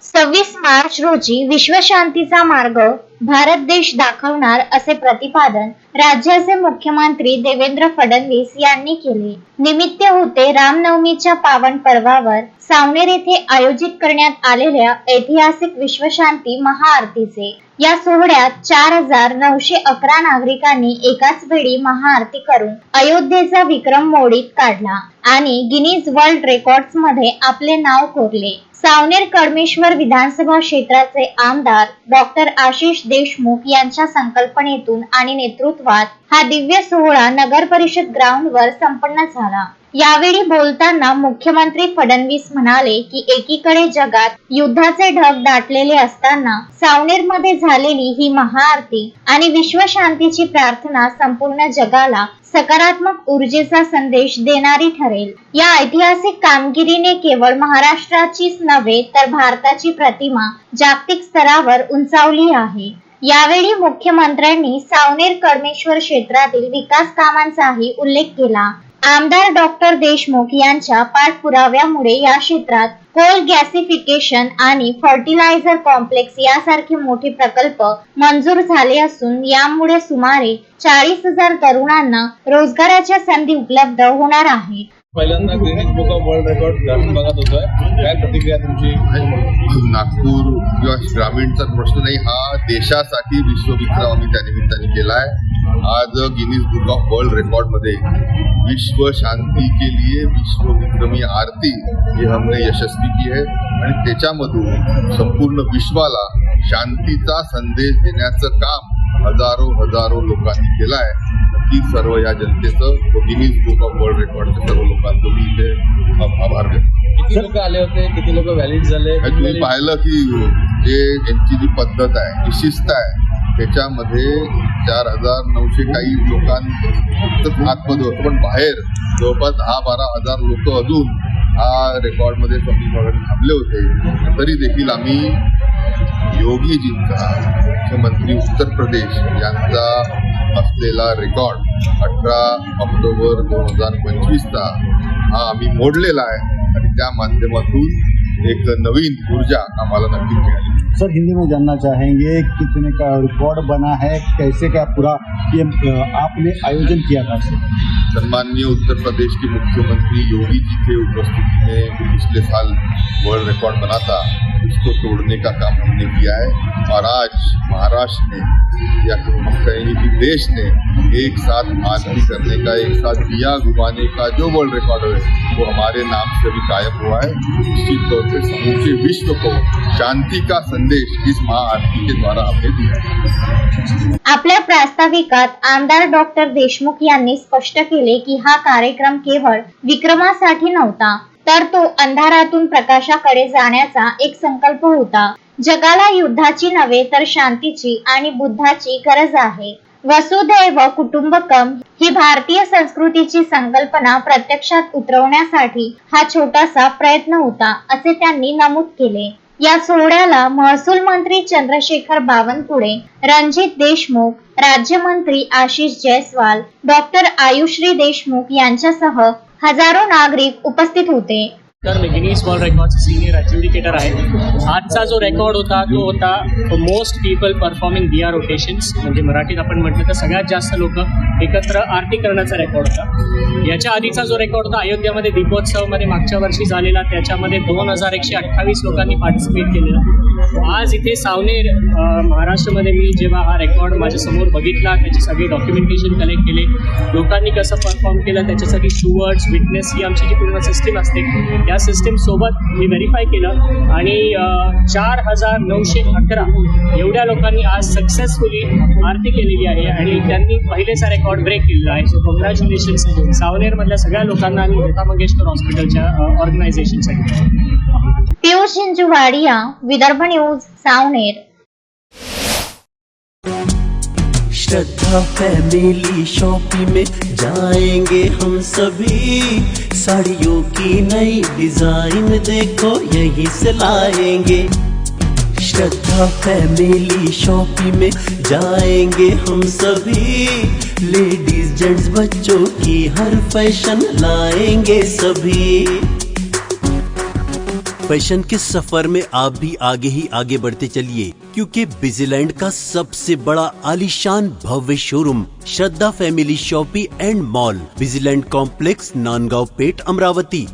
26 मार्च रोजी विश्वशांतीचा मार्ग भारत देश दाखवणार असे प्रतिपादन राज्याचे मुख्यमंत्री देवेंद्र फडणवीस यांनी केले. निमित्त होते रामनवमीच्या पावन पर्वावर सावनेर येथे आयोजित करण्यात आलेल्या ऐतिहासिक विश्वशांती महाआरतीचे. या सोहळ्यात 4911 नागरिकांनी एकाच वेळी महाआरती करून अयोध्येचा विक्रम मोडीत काढला आणि गिनीज वर्ल्ड रेकॉर्ड्स मध्ये आपले नाव कोरले. सावनेर कडमेश्वर विधानसभा क्षेत्राचे आमदार डॉक्टर आशिष देशमुख यांच्या संकल्पनेतून आणि नेतृत्वात हा दिव्य सोहळा नगर परिषद ग्राउंडवर संपन्न झाला. यावेळी बोलताना मुख्यमंत्री फडणवीस म्हणाले की एकीकडे जगात युद्धाचे ढग दाटलेले असताना सावनेरमध्ये झालेली ही महाआरती आणि विश्वशांतीची प्रार्थना संपूर्ण जगाला सकारात्मक ऊर्जेचा संदेश देणारी ठरेल. या ऐतिहासिक कामगिरीने केवळ महाराष्ट्राचीच नव्हे तर भारताची प्रतिमा जागतिक स्तरावर उंचावली आहे. यावेळी मुख्यमंत्र्यांनी सावनेर कडमेश्वर क्षेत्रातील विकास कामांचाही उल्लेख केला. आमदार डॉक्टर देशमुख यांच्या पाठपुराव्यामुळे या क्षेत्रात कोल गॅसिफिकेशन आणि फर्टिलायझर कॉम्प्लेक्स यासारखे मोठे प्रकल्प मंजूर झाले असून यामुळे सुमारे 40,000 तरुणांना रोजगाराच्या संधी उपलब्ध होणार आहेत. पहिल्यांदा Guinness book of world record ग्रामीण भागात होतोय, काय प्रतिक्रिया तुमची? नागपूर किंवा ग्रामीणचा प्रश्न नाही, हा देशासाठी विश्वविक्रम आम्ही त्या निमित्ताने केलाय. आज Guinness book of world record मध्ये विश्व शांति के लिए विश्व विक्रमी आरती ही हमने यशस्वी की है आणि त्याच्यामधून संपूर्ण विश्वाला शांतीचा संदेश देण्याचं काम हजारो लोकांनी केलं आहे. की सर्व या जनतेचं गिनीज बुक ऑफ वर्ल्ड रेकॉर्डच्या सर्व लोकांचं मी इथे आभार व्यक्त. किती लोक आले होते, किती लोक व्हॅलिड झाले? तुम्ही पाहिलं की जे यांची जी पद्धत आहे, जी शिस्त आहे, त्याच्यामध्ये 4,900 काही लोकांचं आतमध्ये होतं, पण बाहेर जवळपास 10-12 हजार लोक अजून हा रेकॉर्डमध्ये थांबले होते. तरी देखील आम्ही योगीजींचा, मुख्यमंत्री उत्तर प्रदेश यांचा असलेला रेकॉर्ड 18 ऑक्टोबर 2025चा हा आम्ही मोडलेला आहे आणि त्या माध्यमातून एक नवीन ऊर्जा आम्हाला नक्की मिळाली. सर, हिंदी में जानना चाहेंगे कितने का रिकॉर्ड बना है, कैसे क्या पूरा ये आपने आयोजन किया था? सम्माननीय उत्तर प्रदेश के मुख्यमंत्री योगी जी के उपस्थिति में जो पिछले साल वर्ल्ड रिकॉर्ड बना था उसको तोड़ने का काम हमने किया है और आज महाराष्ट्र ने या हम कहेंगे कि देश ने एक साथ आरती करने का, एक साथ दिया घुमाने का जो वर्ल्ड रिकॉर्ड है वो हमारे नाम से भी कायम हुआ है. निश्चित तौर पर समूचे विश्व को शांति का संदेश इस महाआरती के द्वारा हमने दिया. आपल्या प्रास्ताविकात आमदार डॉक्टर देशमुख यांनी स्पष्ट केले की हा कार्यक्रम केवळ विक्रमासाठी नव्हता, तर तो अंधारातून प्रकाशाकडे जाण्याचा एक संकल्प होता. जगाला युद्धाची नव्हे तर शांतीची आणि बुद्धाची गरज आहे. वसुधैव कुटुंबकम ही भारतीय संस्कृतीची संकल्पना प्रत्यक्षात उतरवण्यासाठी हा छोटासा प्रयत्न होता, असे त्यांनी नमूद केले. या सोहळ्याला महसूल मंत्री चंद्रशेखर बावनकुळे, रणजित देशमुख, राज्यमंत्री आशिष जयस्वाल, डॉक्टर आयुश्री देशमुख यांच्यासह हजारो नागरिक उपस्थित होते. तर मी गिनीज वर्ल्ड रेकॉर्डचे सिनियर ॲड्ज्युडिकेटर आहे. आजचा जो रेकॉर्ड होता तो होता मोस्ट पीपल परफॉर्मिंग दिया रोटेशन्स, म्हणजे मराठीत आपण म्हटलं तर सगळ्यात जास्त लोक एकत्र आरती करण्याचा रेकॉर्ड होता. याच्या आधीचा जो रेकॉर्ड होता अयोध्यामध्ये दीपोत्सवमध्ये मागच्या वर्षी झालेला, त्याच्यामध्ये 2128 लोकांनी पार्टिसिपेट केलेला. आज इथे सावनेर महाराष्ट्रामध्ये मी जेव्हा हा रेकॉर्ड माझ्यासमोर बघितला, त्याची सगळी डॉक्युमेंटेशन कलेक्ट केले, लोकांनी कसं परफॉर्म केलं, त्याच्यासाठी स्टुअर्ड्स, विटनेस ही आमची जी पूर्ण सिस्टीम असते त्या सिस्टीम सोबत मी व्हेरीफाय केलं आणि 4,911 एवढ्या लोकांनी आज सक्सेसफुली आरती केलेली आहे आणि त्यांनी पहिलेचा रेकॉर्ड ब्रेक केलेला आहे. सो कॉंग्रॅच्युलेशन्स सावनेरमधल्या सगळ्या लोकांना आणि लता मंगेशकर हॉस्पिटलच्या ऑर्गनायझेशनसाठी. पियुष चिंचुवाडिया, विदर्भ न्यूज, सावनेर. श्रद्धा फैमिली शॉपिंग में जाएंगे हम सभी, साड़ियों की नई डिजाइन देखो यहीं से लाएंगे. श्रद्धा फैमिली शॉपिंग में जाएंगे हम सभी, लेडीज जेंट्स बच्चों की हर फैशन लाएंगे सभी. फैशन के सफर में आप भी आगे ही आगे बढ़ते चलिए, क्योंकि बिजीलैंड का सबसे बड़ा आलीशान भव्य showroom Shraddha family shopping and mall, Busyland complex, Nandgaon Peth, Amravati.